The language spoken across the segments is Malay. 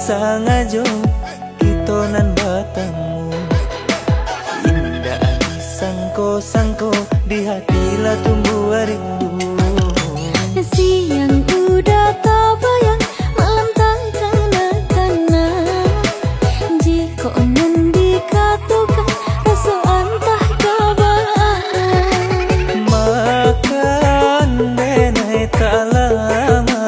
Sangajo kita nan batamu indah disangko-sangko di hatilah tumbuh rindu. Siang udah tak bayang, malam tak kena-kena. Jika nan dikatakan rasa antah kabaan, makan denai tak lama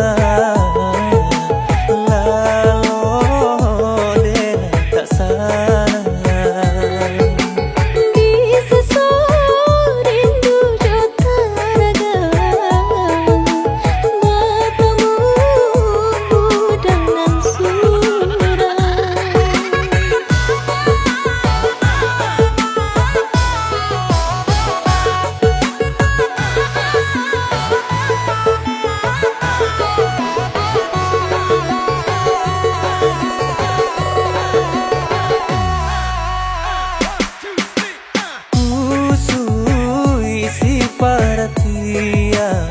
perhatian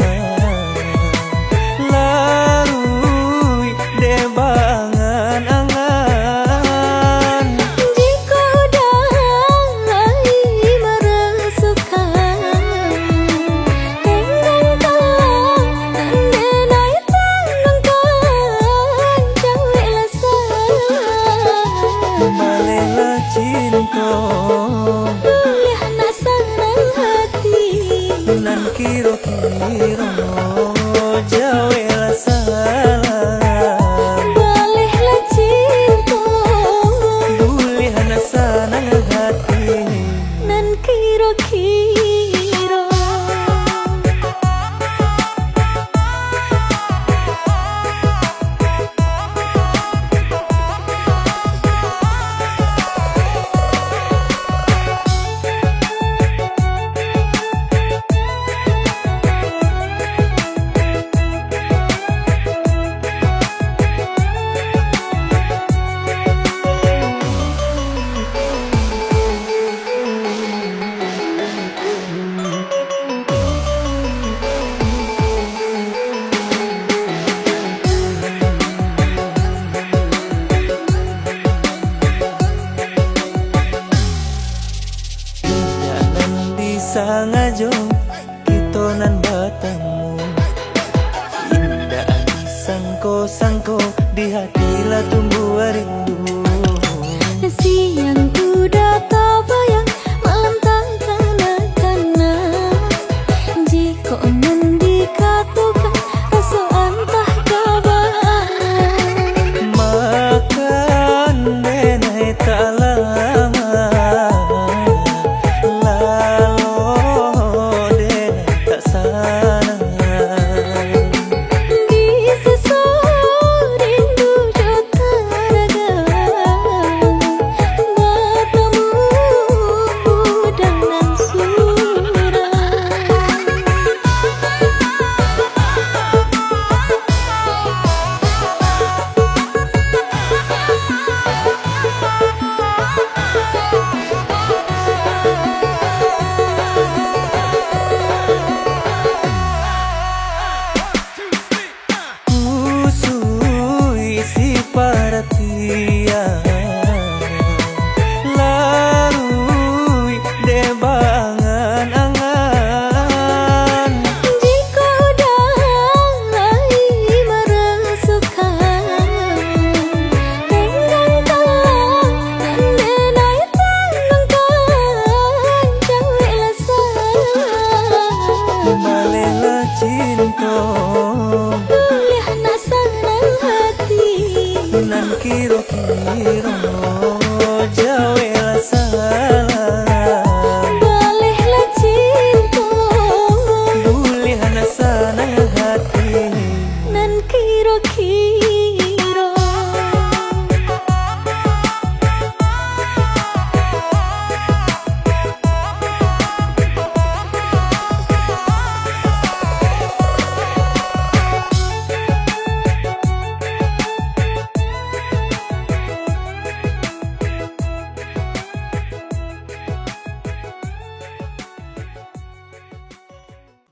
larui debangan angan. jika udah lagi merasukan tenggang talang denai tanangkan jauhlah sayang Balela cinta boleh nak senang hati nan kiro-kiro jauhlah salah. bolehlah cinta Boleh hana senang hati nan kira-kira. Sangajo kita nan batamu indah disangko-sangko di hatilah tumbuh